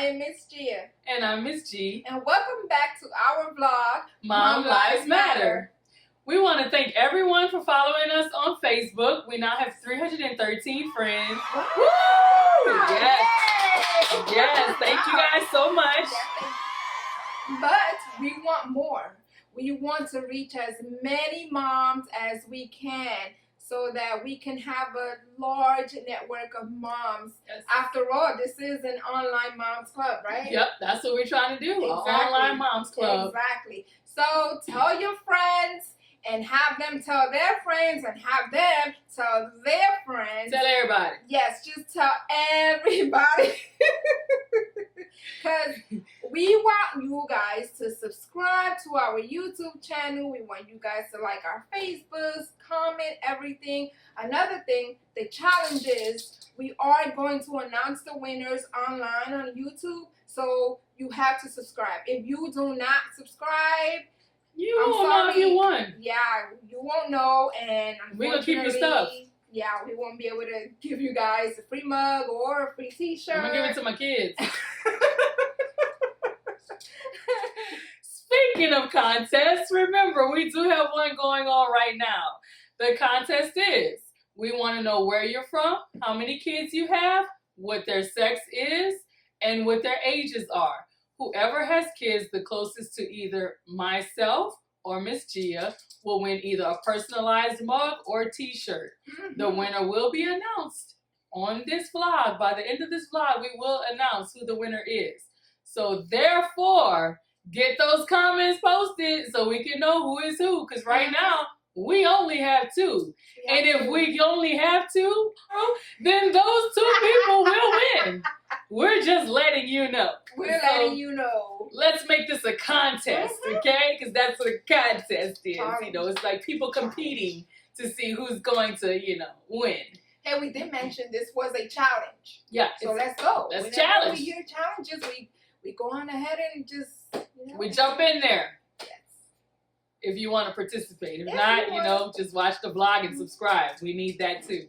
I am Miss Gia. And I'm Miss G. And welcome back to our vlog, Mom Lives Matter. We want to thank everyone for following us on Facebook. We now have 313 friends. Wow. Woo! Yes. Yay! Yes, thank you guys so much. But we want more. We want to reach as many moms as we can so that we can have a large network of moms. Yes. After all, this is an online moms club, right? Yep, that's what we're trying to do, exactly. An online moms club. Exactly. So tell your friends and have them tell their friends and have them tell their friends. Tell everybody. Yes, just tell everybody. Because we want you guys to subscribe to our YouTube channel. We want you guys to like our Facebooks, comment everything. Another thing, the challenge is we are going to announce the winners online on YouTube. So you have to subscribe. If you do not subscribe, you won't know if you won. Yeah, you won't know, and we're gonna keep your stuff. Yeah, we won't be able to give you guys a free mug or a free t-shirt. I'm gonna give it to my kids. Speaking of contests, remember we do have one going on right now. The contest is, we want to know where you're from, how many kids you have, what their sex is, and what their ages are. Whoever has kids the closest to either myself or Miss Gia will win either a personalized mug or t-shirt. Mm-hmm. The winner will be announced on this vlog. By the end of this vlog, we will announce who the winner is. So therefore, get those comments posted so we can know who is who. Because right now, we only have two. And if we only have two, then those two people will win. We're just letting you know. We're letting you know. Let's make this a contest, okay? Because that's what a contest is. You know, it's like people competing to see who's going to, win. Hey, we did mention this was a challenge. Yeah. So let's go. Let's challenge. We hear challenges, we go on ahead and just, we jump in there. Yes. If you want to participate. If not, just watch the vlog and subscribe. We need that too.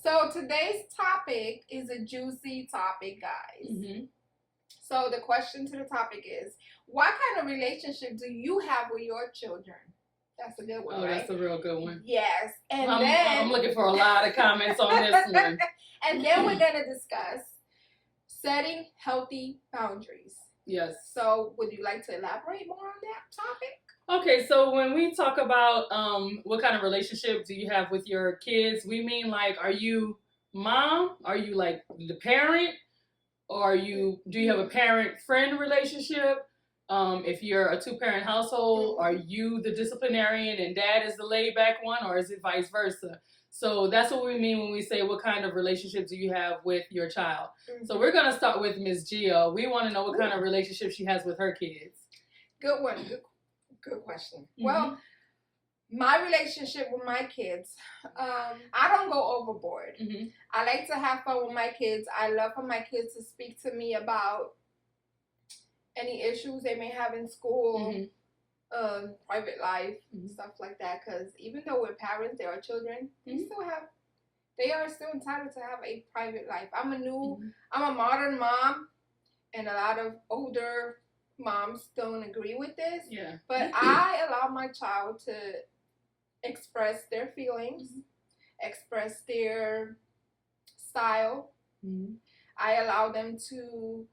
So today's topic is a juicy topic, guys. Mm-hmm. So the question to the topic is, what kind of relationship do you have with your children? That's a good one, right? That's a real good one. Yes. And I'm looking for a lot of comments on this one. And then we're going to discuss setting healthy boundaries. Yes. So would you like to elaborate more on that topic? Okay, so when we talk about what kind of relationship do you have with your kids, we mean like, are you mom? Are you like the parent? Or do you have a parent-friend relationship? If you're a two-parent household, are you the disciplinarian and dad is the laid-back one, or is it vice versa? So that's what we mean when we say what kind of relationship do you have with your child. Mm-hmm. So we're going to start with Ms. Gia. We want to know what kind of relationship she has with her kids. Good one. Good question. Mm-hmm. Well, my relationship with my kids, I don't go overboard. Mm-hmm. I like to have fun with my kids. I love for my kids to speak to me about any issues they may have in school, private life, stuff like that. Because even though we're parents, they are children. They are still entitled to have a private life. I'm a modern mom, and a lot of older moms don't agree with this. Yeah. But I allow my child to express their feelings, express their style. I allow them to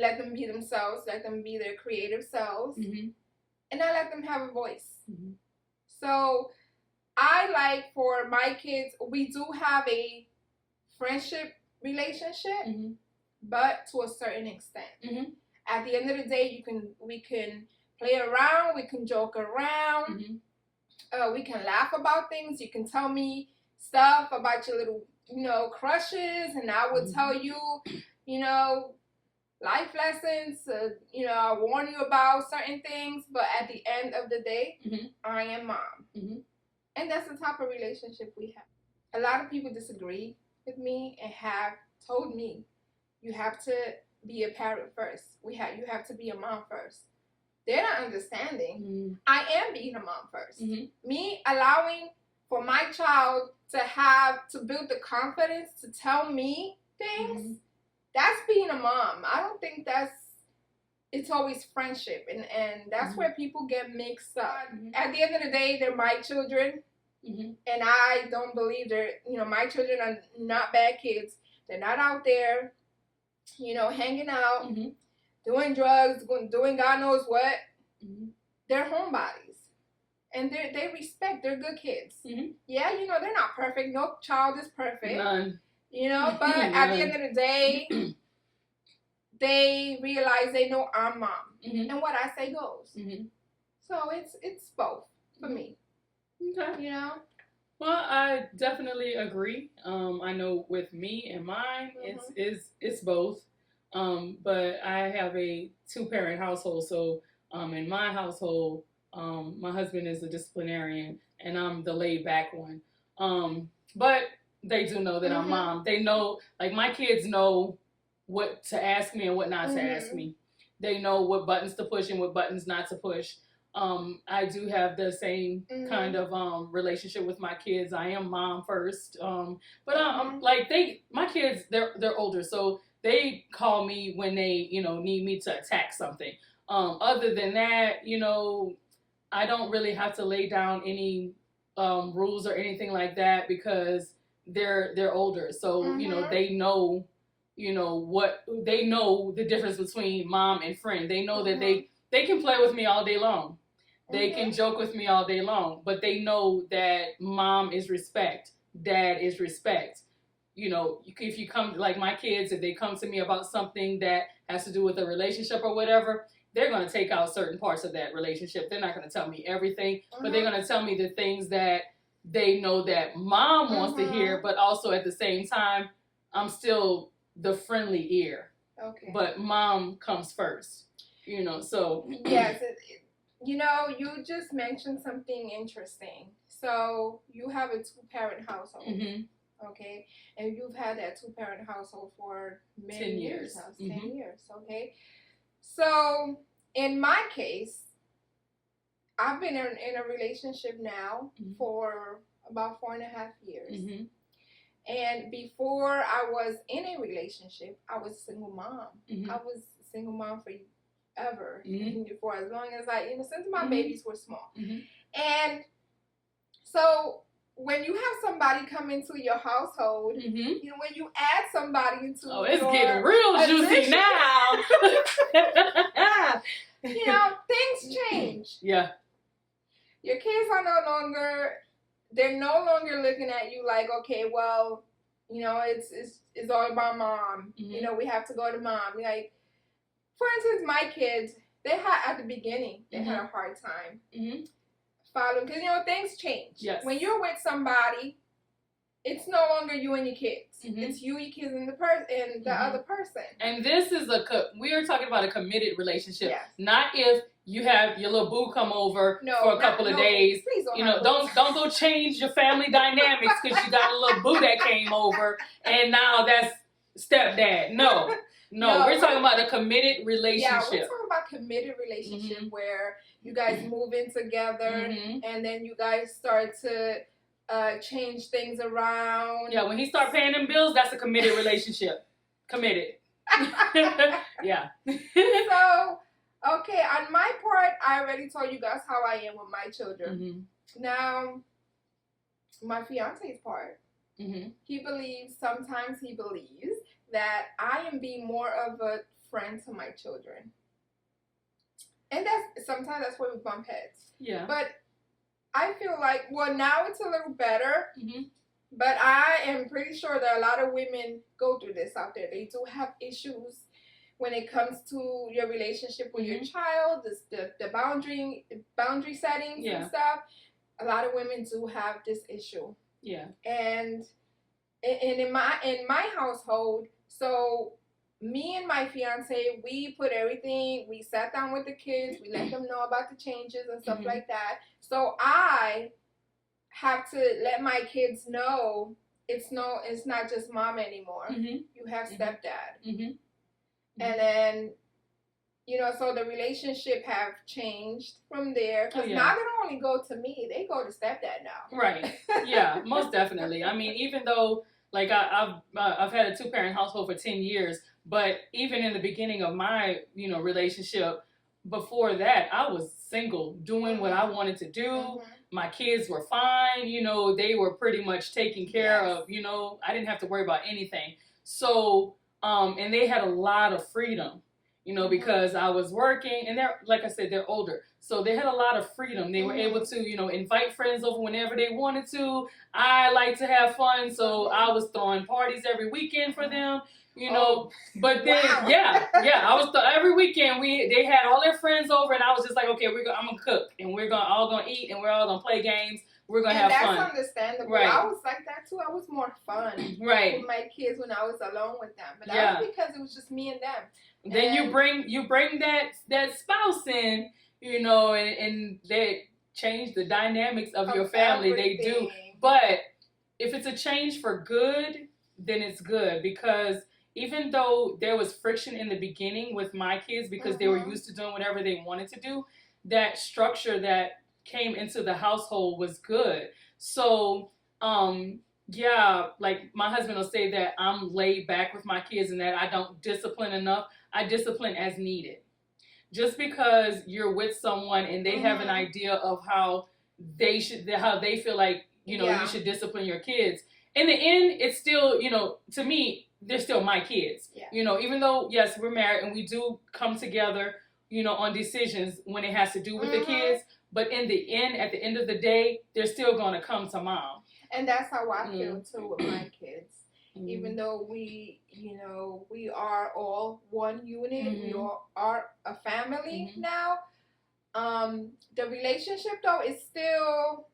let them be themselves, let them be their creative selves, and I let them have a voice. So I like for my kids, we do have a friendship relationship, but to a certain extent. At the end of the day, we can play around, we can joke around, we can laugh about things. You can tell me stuff about your little, crushes, and I will tell you, life lessons. I warn you about certain things, but at the end of the day, I am mom. And that's the type of relationship we have. A lot of people disagree with me and have told me, you have to be a parent first. You have to be a mom first. They're not understanding. I am being a mom first. Me allowing for my child to build the confidence to tell me things that's being a mom. I don't think it's always friendship, and that's where people get mixed up. At the end of the day, they're my children, and I don't believe my children are not bad kids. They're not out there, hanging out, doing drugs, doing God knows what. They're homebodies, and they respect. They're good kids. Yeah, they're not perfect. No child is perfect. None. But at the end of the day, they realize they know I'm mom, and what I say goes. So it's both for me. Okay. Well, I definitely agree. I know with me and mine, it's both. But I have a 2-parent household, so in my household, my husband is a disciplinarian, and I'm the laid back one. But they do know that I'm mom. They know, like, my kids know what to ask me and what not to ask me. They know what buttons to push and what buttons not to push. I do have the same kind of relationship with my kids. I am mom first. But like my kids, they're older, so they call me when they, need me to attack something. Other than that, I don't really have to lay down any rules or anything like that because they're older. So, they know, they know the difference between mom and friend. They know that they can play with me all day long. They can joke with me all day long, but they know that mom is respect, dad is respect. If you come, like my kids, if they come to me about something that has to do with a relationship or whatever, they're going to take out certain parts of that relationship. They're not going to tell me everything, but they're going to tell me the things that they know that mom wants to hear, but also at the same time, I'm still the friendly ear. Okay. But mom comes first, so. Yes. You just mentioned something interesting. So you have a 2-parent household. Okay, and you've had that 2-parent household for many 10 years. Now, 10 years, okay. So in my case, I've been in a relationship now for about 4.5 years. And before I was in a relationship, I was a single mom. I was a single mom forever, for as long as since my babies were small. And so when you have somebody come into your household, when you add somebody into it's getting real juicy now. Things change. Yeah. Your kids are they're no longer looking at you like, okay, well, it's all about mom. We have to go to mom. Like, for instance, my kids, they had, at the beginning, they had a hard time following, because, things change. Yes. When you're with somebody, it's no longer you and your kids. It's you, your kids, and the other person. And this is we are talking about a committed relationship. Yes. Not if you have your little boo come over for a couple of days. Please don't go change your family dynamics because you got a little boo that came over and now that's stepdad. No, we're talking about a committed relationship. Yeah, we're talking about committed relationship where you guys move in together and then you guys start to change things around. Yeah, when he start paying them bills, that's a committed relationship. Committed. Yeah. So, okay, on my part, I already told you guys how I am with my children. Now, my fiance's part, sometimes he believes that I am being more of a friend to my children. And sometimes that's where we bump heads. Yeah. But I feel like, well, now it's a little better, but I am pretty sure that a lot of women go through this out there. They do have issues when it comes to your relationship with your child, the boundary settings and stuff. A lot of women do have this issue. Yeah. And in my household, so me and my fiance, we sat down with the kids, we let them know about the changes and stuff like that. So I have to let my kids know it's not just mom anymore. You have stepdad. And then, so the relationship have changed from there. Because now they don't only go to me, they go to stepdad now. Right. Yeah, most definitely. I mean, even though, like I've had a 2-parent household for 10 years, but even in the beginning of my, relationship, before that, I was single, doing what I wanted to do. My kids were fine, they were pretty much taken care of, I didn't have to worry about anything. So, and they had a lot of freedom, because I was working, and they're, like I said, they're older. So they had a lot of freedom. They were able to, invite friends over whenever they wanted to. I like to have fun, so I was throwing parties every weekend for them. But then, I was every weekend they had all their friends over, and I was just like, okay, I'm gonna cook, and we're all gonna eat, and we're all gonna play games. We're gonna have fun. That's understandable. Right. I was like that too. I was more fun with my kids when I was alone with them, but that was because it was just me and them. Then you bring that spouse in, and they change the dynamics of your family. Everything. They do, but if it's a change for good, then it's good, because even though there was friction in the beginning with my kids because they were used to doing whatever they wanted to do, that structure that came into the household was good. So, like my husband will say that I'm laid back with my kids and that I don't discipline enough. I discipline as needed. Just because you're with someone and they have an idea of how they feel like, you should discipline your kids. In the end, it's still, to me, they're still my kids. Yeah. Even though, yes, we're married and we do come together, on decisions when it has to do with the kids. But in the end, at the end of the day, they're still going to come to mom. And that's how I feel too with my kids. Even though we are all one unit, we all are a family now. The relationship though is still,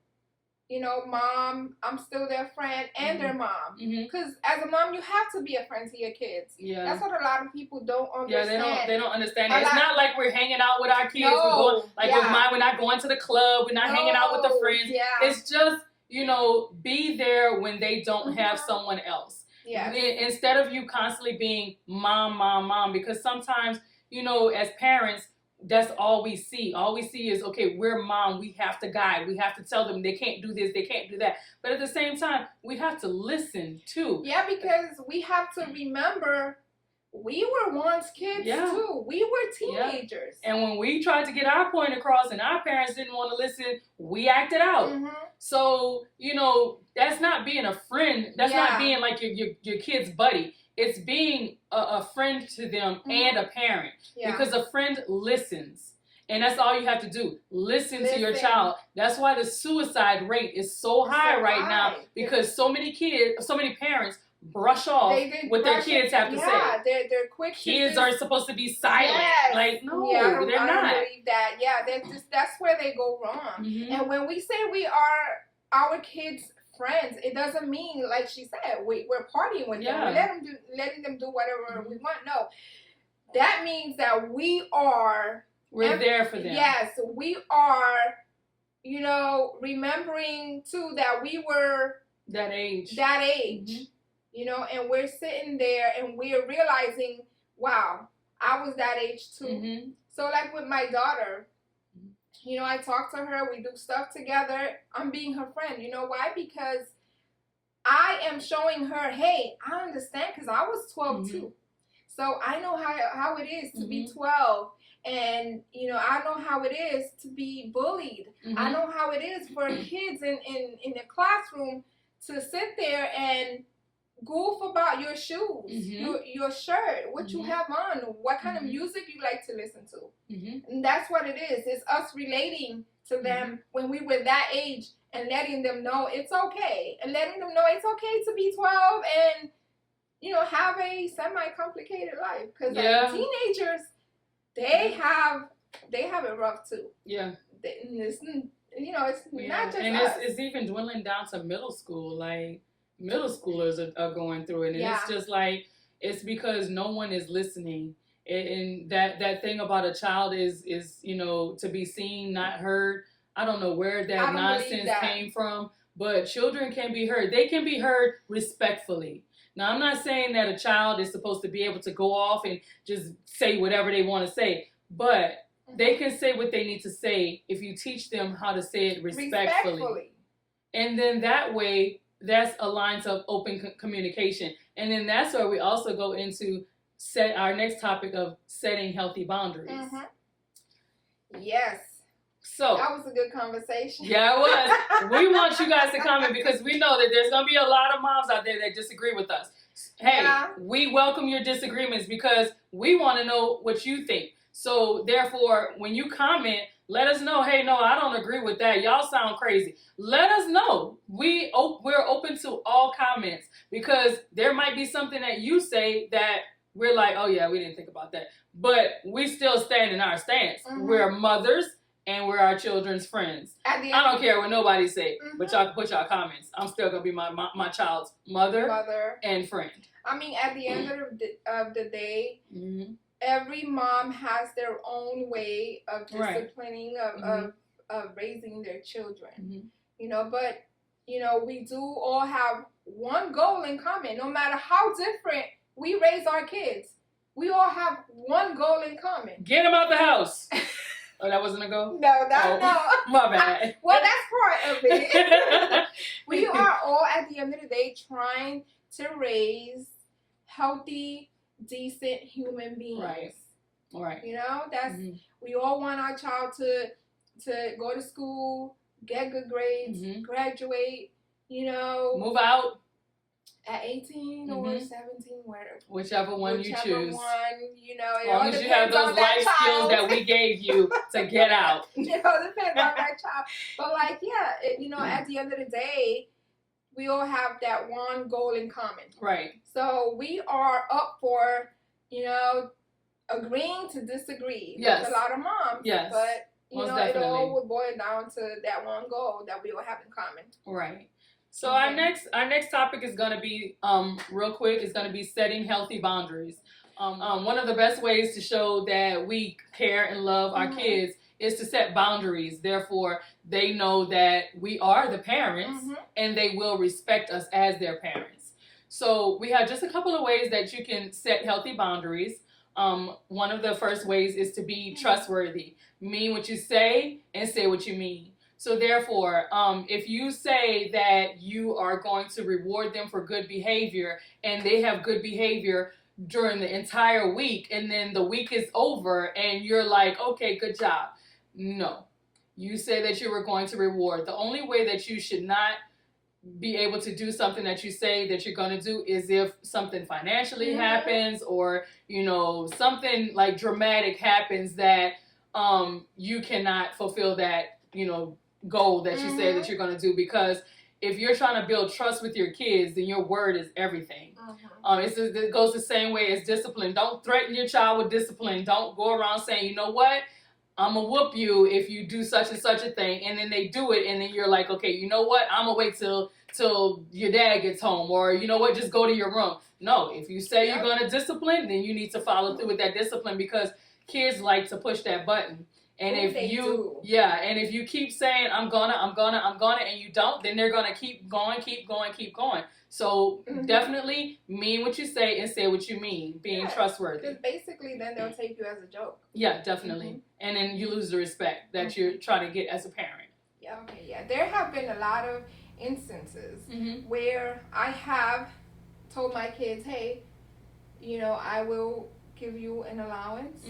mom, I'm still their friend and their mom. Because as a mom, you have to be a friend to your kids. Yeah. That's what a lot of people don't understand. Yeah, they don't understand. It's not like we're hanging out with our kids. No. With mine, we're not going to the club. We're not hanging out with the friends. Yeah. It's just, be there when they don't have someone else. Yeah. Instead of you constantly being mom, mom, mom, because sometimes, as parents, that's all we see. All we see is, okay, we're mom. We have to guide. We have to tell them they can't do this. They can't do that. But at the same time, we have to listen too. Yeah, because we have to remember we were once kids too. We were teenagers. Yeah. And when we tried to get our point across and our parents didn't want to listen, we acted out. So, that's not being a friend. That's not being like your kid's buddy. It's being a friend to them and a parent. Yeah. Because a friend listens. And that's all you have to do. Listen to your child. That's why the suicide rate is so high right now. Because so many parents brush off what their kids have to say. Yeah, they're quick. Kids are supposed to be silent. Yes. Like, no, they're not. I don't believe that. Yeah, that's where they go wrong. And when we say we are our kids' friends, it doesn't mean, like she said, we're partying with them. We're letting them do whatever we want. No, that means that we're there for them. Yes, we are. Remembering too that we were that age. And we're sitting there and we're realizing, wow, I was that age too. So like with my daughter, I talk to her, we do stuff together. I'm being her friend. You know why? Because I am showing her, hey, I understand, because I was 12 too. So I know how it is to be 12. And, I know how it is to be bullied. I know how it is for kids in the classroom to sit there and goof about your shoes, your shirt, what you have on, what kind of music you like to listen to. And that's what it is. It's us relating to them when we were that age and letting them know it's okay. And letting them know it's okay to be 12 and, have a semi-complicated life. Because teenagers, they have it rough too. Yeah. It's not just us. It's even dwindling down to middle school. Like, middle schoolers are going through it, and it's just like, it's because no one is listening. And that thing about a child is to be seen, not heard. I don't know where that nonsense came from, but children can be heard. They can be heard respectfully. Now, I'm not saying that a child is supposed to be able to go off and just say whatever they want to say, but they can say what they need to say if you teach them how to say it respectfully. And then that way, that's a lines of open communication. And then that's where we also go into set our next topic of setting healthy boundaries. Yes. So that was a good conversation. Yeah, it was. We want you guys to comment because we know that there's going to be a lot of moms out there that disagree with us. Hey, we welcome your disagreements because we want to know what you think. So therefore, when you comment, let us know, hey, no, I don't agree with that. Y'all sound crazy. Let us know. We're open to all comments because there might be something that you say that we're like, oh yeah, we didn't think about that. But we still stand in our stance. We're mothers and we're our children's friends. I don't care what nobody say, but y'all can put y'all comments. I'm still going to be my child's mother and friend. I mean, at the end of the day, every mom has their own way of disciplining, of raising their children. You know, but, you know, we do all have one goal in common. No matter how different we raise our kids, we all have one goal in common. Get them out the house. Oh, that wasn't a goal? No. My bad. Well, that's part of it. We are all, at the end of the day, trying to raise healthy, decent human beings. Right. You know, that's we all want our child to go to school, get good grades, graduate, you know. Move out. At 18 or 17, whichever one you choose. You know, as long as you have those life skills that we gave you to get out. You know, it depends on that child. But like, you know, at the end of the day, we all have that one goal in common. Right. So we are up for, you know, agreeing to disagree with a lot of moms. Yes. But, you most know, definitely. it all would boil down to that one goal that we all have in common. Right. So our next topic is going to be, real quick, is going to be setting healthy boundaries. One of the best ways to show that we care and love our kids is to set boundaries. Therefore, they know that we are the parents and they will respect us as their parents. So we have just a couple of ways that you can set healthy boundaries. One of the first ways is to be trustworthy. Mean what you say and say what you mean. So therefore, if you say that you are going to reward them for good behavior and they have good behavior during the entire week and then the week is over and you're like, okay, good job. No. You say that you were going to reward. The only way that you should not be able to do something that you say that you're going to do is if something financially happens or, you know, something like dramatic happens that you cannot fulfill that, you know, goal that you say that you're going to do, because if you're trying to build trust with your kids, then your word is everything. It goes the same way as discipline. Don't threaten your child with discipline. Don't go around saying, you know what, I'm going to whoop you if you do such and such a thing, and then they do it, and then you're like, okay, you know what, I'm going to wait till your dad gets home, or you know what, just go to your room. No, if you say you're going to discipline, then you need to follow through with that discipline, because kids like to push that button. And if you keep saying, I'm gonna, and you don't, then they're gonna keep going. So definitely mean what you say and say what you mean, being trustworthy. Because basically then they'll take you as a joke. Yeah, definitely. And then you lose the respect that you're trying to get as a parent. Yeah. There have been a lot of instances where I have told my kids, hey, you know, I will give you an allowance.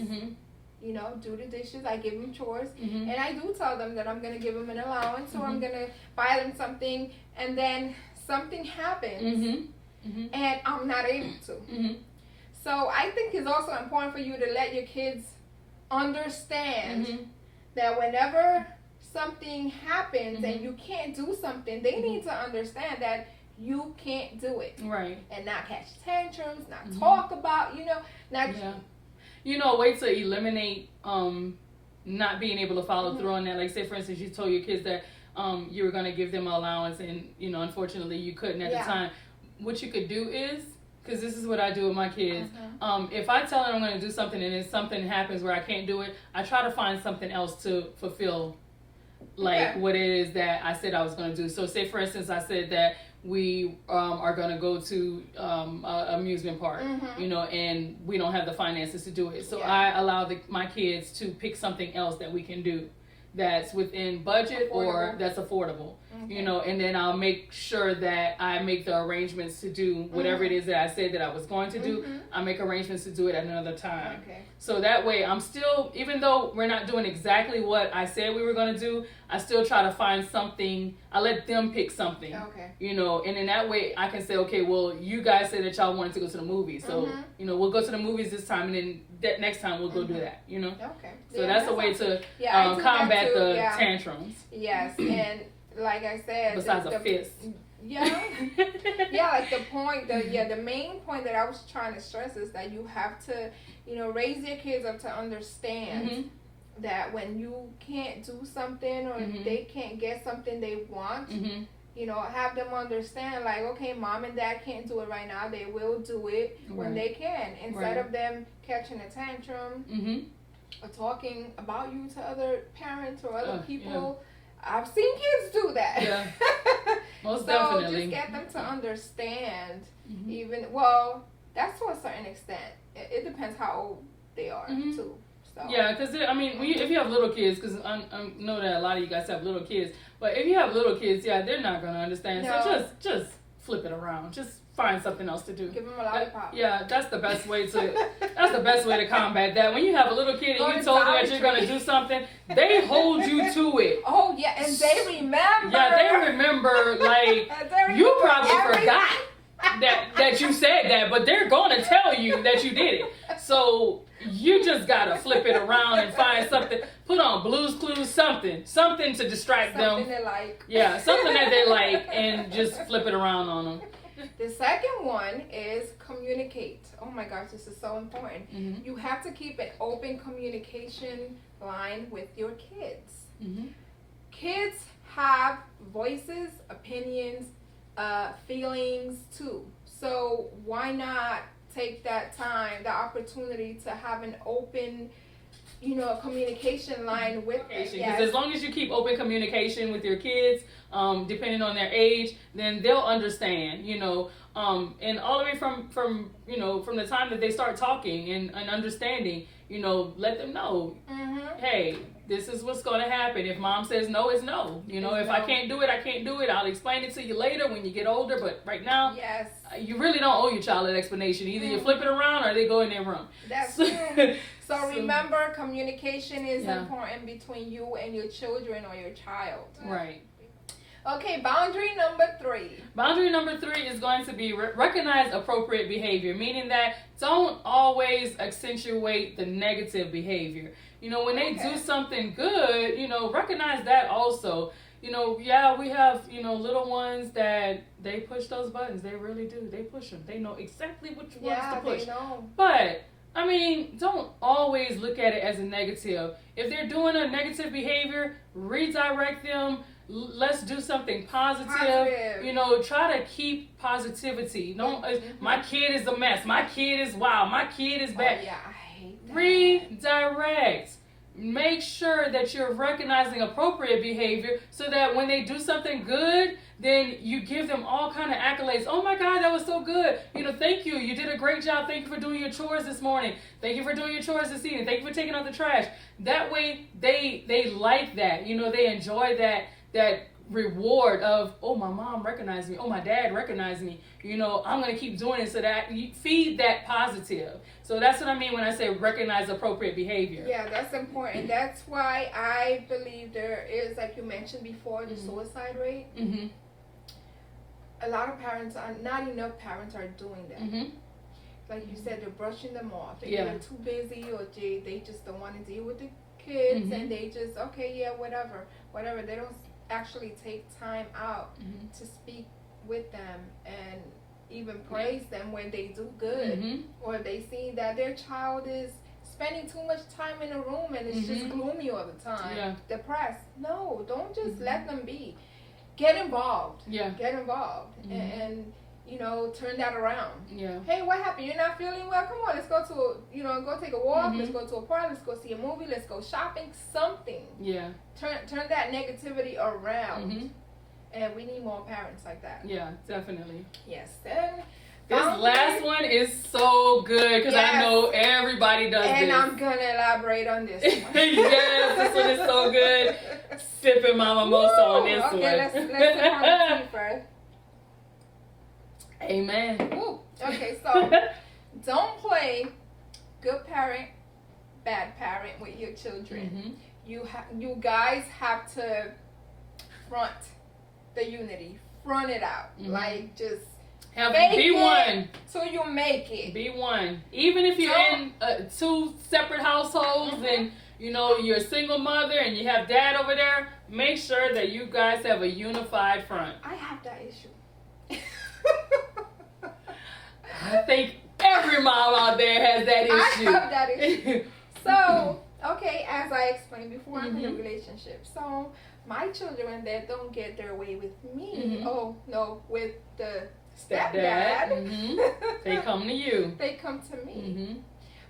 You know, do the dishes. I give them chores. And I do tell them that I'm going to give them an allowance or I'm going to buy them something. And then something happens and I'm not able to. So I think it's also important for you to let your kids understand that whenever something happens and you can't do something, they need to understand that you can't do it. Right. And not catch tantrums, not talk about, you know, you know, a way to eliminate not being able to follow through on that. Like, say, for instance, you told your kids that you were going to give them an allowance and, you know, unfortunately you couldn't at the time. What you could do is, because this is what I do with my kids, if I tell them I'm going to do something and then something happens where I can't do it, I try to find something else to fulfill, like, what it is that I said I was going to do. So, say, for instance, I said that we are going to go to an amusement park, you know, and we don't have the finances to do it. So I allow my kids to pick something else that we can do that's within budget or that's affordable. you know, and then I'll make sure that I make the arrangements to do whatever it is that I said that I was going to do. I make arrangements to do it at another time. Okay. So that way I'm still, even though we're not doing exactly what I said we were going to do, I still try to find something. I let them pick something. Okay. You know, and in that way I can say, okay, well, you guys said that y'all wanted to go to the movies. So, you know, we'll go to the movies this time, and then that next time we'll go do that, you know? Okay. So that's a way to combat the tantrums. Yes, and like I said, besides a fist. Yeah. Yeah, like the main point that I was trying to stress is that you have to, you know, raise your kids up to understand that when you can't do something or they can't get something they want, you know, have them understand, like, okay, mom and dad can't do it right now. They will do it when they can. Instead of them catching a tantrum or talking about you to other parents or other people. Yeah. I've seen kids do that. Yeah, most definitely. So just get them to understand, even, well, that's to a certain extent. It depends how old they are, too. So. Yeah, because, I mean, if you have little kids, because I know that a lot of you guys have little kids, but if you have little kids, they're not going to understand. No. So just flip it around. Just find something else to do. Give them a lollipop. That's the best way to combat that. When you have a little kid and you told them that you're going to do something, they hold you to it. Oh, yeah, and they remember. Yeah, they remember, like, you probably forgot that you said that, but they're going to tell you that you did it. So you just got to flip it around and find something. Put on Blue's Clues, something to distract them. Something they like. Yeah, something that they like, and just flip it around on them. The second one is communicate. Oh my gosh, this is so important. You have to keep an open communication line with your kids. Kids have voices, opinions, feelings too. So why not take that time, the opportunity to have an open, you know, communication line with them. Because as long as you keep open communication with your kids, depending on their age, then they'll understand, you know, and all the way from you know, from the time that they start talking and understanding, you know, let them know, hey, this is what's going to happen. If mom says no, it's no. You know, if I can't do it, I can't do it. I'll explain it to you later when you get older. But right now, you really don't owe your child an explanation. Either you flip it around or they go in their room. That's true. So remember, communication is important between you and your children or your child. Right. Okay, boundary number 3. Boundary number 3 is going to be recognize appropriate behavior, meaning that don't always accentuate the negative behavior. You know, when they do something good, you know, recognize that also. You know, we have, you know, little ones that they push those buttons. They really do. They push them. They know exactly which ones to push. They know. But, I mean, don't always look at it as a negative. If they're doing a negative behavior, redirect them. Let's do something positive. You know, try to keep positivity. Don't. My kid is a mess. My kid is wild. My kid is bad. Oh, yeah, I hate that. Redirect. Make sure that you're recognizing appropriate behavior so that when they do something good, then you give them all kind of accolades. Oh my God, that was so good. You know, thank you. You did a great job. Thank you for doing your chores this morning. Thank you for doing your chores this evening. Thank you for taking out the trash. That way they like that. You know, they enjoy that reward of, oh, my mom recognized me. Oh, my dad recognized me. You know, I'm going to keep doing it so that you feed that positive. So that's what I mean when I say recognize appropriate behavior. Yeah, that's important. That's why I believe there is, like you mentioned before, the suicide rate. A lot of parents not enough parents are doing that. Like you said, they're brushing them off. They're too busy, or they just don't want to deal with the kids, and they just, whatever. They don't actually take time out to speak with them and even praise them when they do good, or they see that their child is spending too much time in a room and it's just gloomy all the time, depressed. No, don't just let them be. Get involved. Get involved and you know, turn that around. Hey, what happened? You're not feeling well? Come on, let's go to go take a walk. Let's go to a park. Let's go see a movie. Let's go shopping. Something. Turn that negativity around. And we need more parents like that. Yeah, definitely. Yes. Then this last one is so good because I know everybody does this. And I'm gonna elaborate on this one. Yes, this one is so good. sipping my mimosa on this okay, one. let's sip on the tea first. Amen. Ooh. Okay, so don't play good parent, bad parent with your children. You guys have to front the unity, front it out, like just be one till you make it. Be one, even if you're in two separate households and you know you're a single mother and you have dad over there. Make sure that you guys have a unified front. I have that issue. I think every mom out there has that issue. I have that issue. So, okay, as I explained before, I'm in a relationship. So, my children that don't get their way with me, oh, no, with the stepdad. They come to you. They come to me.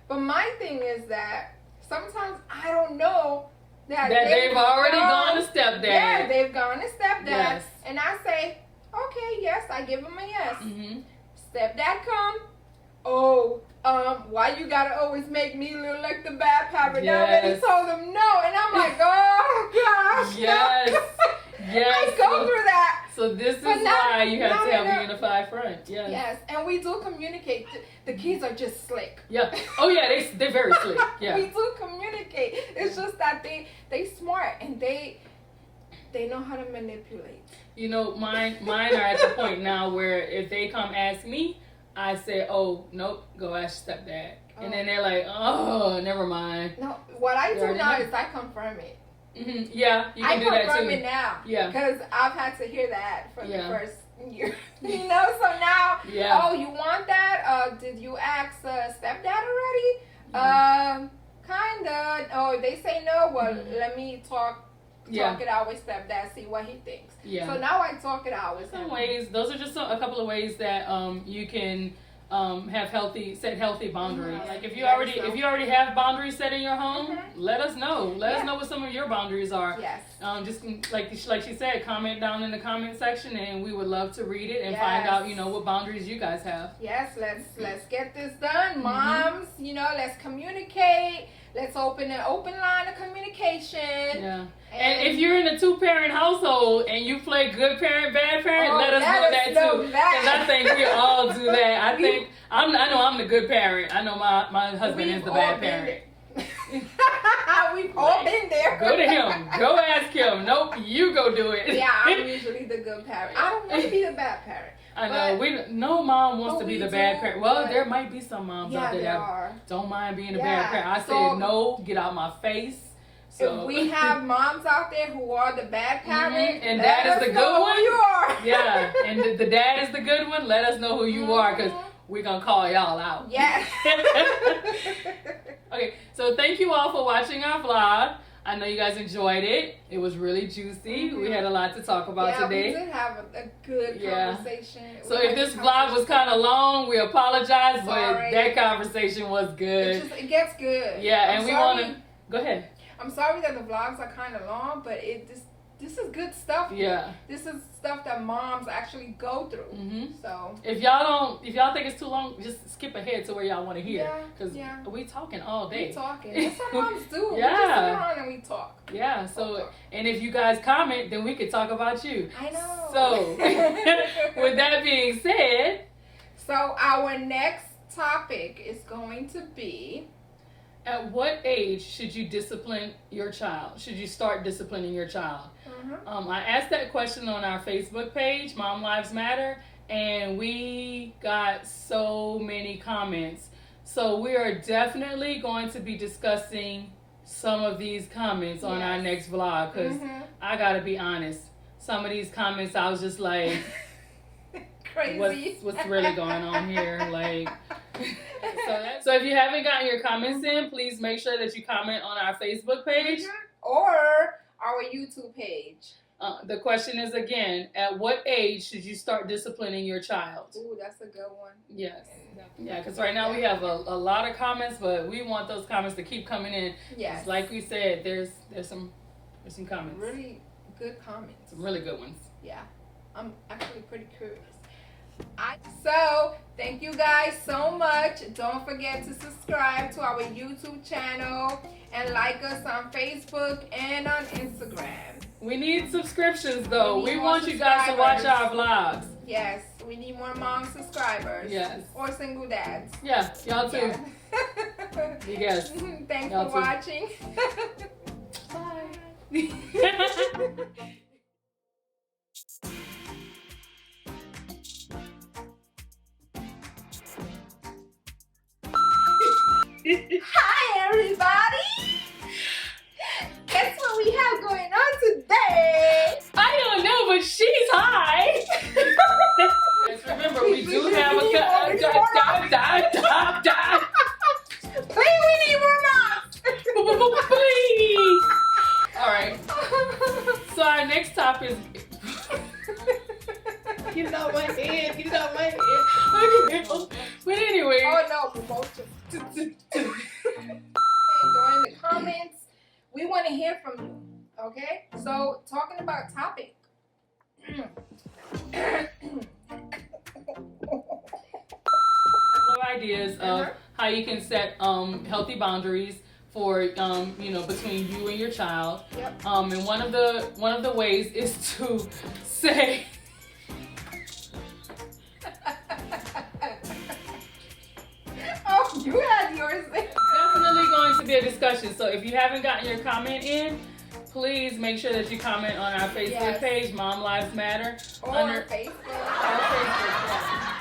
But my thing is that sometimes I don't know that they've already gone to stepdad. Yeah, they've gone to stepdad. Yes. And I say, okay, yes, I give them a yes. Stepdad come. Oh, why you gotta always make me look like the bad parent? I already told them no, and I'm like, oh gosh. Yes. I go through that. So this is why you have to have a unified front. Yes. Yes, and we do communicate. The kids are just slick. Yeah. Oh yeah, they're very slick. Yeah. We do communicate. It's just that they smart and they know how to manipulate. You know, mine are at the point now where if they come ask me, I say, oh, nope, go ask stepdad. And then they're like, oh, never mind. No, what I do now is I confirm it. Yeah, you can do that too. I confirm it now. Yeah. Because I've had to hear that for the first year. You know, so now, oh, you want that? Did you ask stepdad already? Kinda. Oh, they say no, well, let me talk it out with stepdad, see what he thinks. Yeah. So now I talk it out with him. Those are just a couple of ways that you can set healthy boundaries. Like if you already have boundaries set in your home, let us know. Let us know what some of your boundaries are. Yes. Just like she said, comment down in the comment section, and we would love to read it and find out what boundaries you guys have. Yes. Let's get this done, moms. Let's communicate. Let's open an open line of communication. Yeah. And if you're in a 2-parent household and you play good parent, bad parent, let us know that too. Because I think we all do that. I know I'm the good parent. I know my husband is the bad parent. We've all been there. Go to him. Go ask him. Nope, you go do it. Yeah, I'm usually the good parent. I don't want to be the bad parent. I know. No mom wants to be the bad parent. Well, there might be some moms out there that don't mind being a bad parent. I say no, get out my face. So if we have moms out there who are the bad parent, and dad is the good one, who you are. Yeah, and the dad is the good one. Let us know who you are, because we're gonna call y'all out. Yeah. Okay, so thank you all for watching our vlog. I know you guys enjoyed it. It was really juicy. We had a lot to talk about today. We did have a good conversation. So if this vlog was kind of long, we apologize, but that conversation was good. It gets good. Yeah, and we want to... Go ahead. I'm sorry that the vlogs are kind of long, but this is good stuff. Yeah. This is stuff that moms actually go through. So if y'all think it's too long, just skip ahead to where y'all want to hear. Because we talking all day. We talking. That's what moms do. We just sit around and we talk. Yeah. So and if you guys comment, then we could talk about you. I know. So with that being said, so our next topic is going to be, at what age should you discipline your child? Should you start disciplining your child? I asked that question on our Facebook page, Mom Lives Matter, and we got so many comments. So we are definitely going to be discussing some of these comments on our next vlog, because I gotta be honest, some of these comments I was just like, crazy. What's really going on here? Like, so if you haven't gotten your comments in, please make sure that you comment on our Facebook page or our YouTube page. The question is again, at what age should you start disciplining your child? Ooh, that's a good one. Yes. Yeah, because right now we have a lot of comments, but we want those comments to keep coming in. Yes. Like we said, there's some comments. Really good comments. Some really good ones. Yeah. I'm actually pretty curious. So, thank you guys so much. Don't forget to subscribe to our YouTube channel and like us on Facebook and on Instagram. We need subscriptions though. We need We more want you guys to watch our vlogs. Yes, we need more mom subscribers. Yes. Or single dads. Yeah, y'all too. Yeah. Yes. Thanks Y'all for too. watching. Bye. Hi everybody! Guess what we have going on today? I don't know, but she's high. Just remember, we do have Please, we need more moms! Please. All right. So our next topic is. Get it out my head. Get it out my head. But anyway. Oh no, promotion. Okay, go in the comments. We want to hear from you. Okay? So, talking about topic. Ideas of how you can set healthy boundaries for between you and your child. Yep. And one of the ways is to say Oh, you had yours. definitely going to be a discussion. So if you haven't gotten your comment in, please make sure that you comment on our Facebook page, Mom Lives Matter. Or Under Facebook. our Facebook.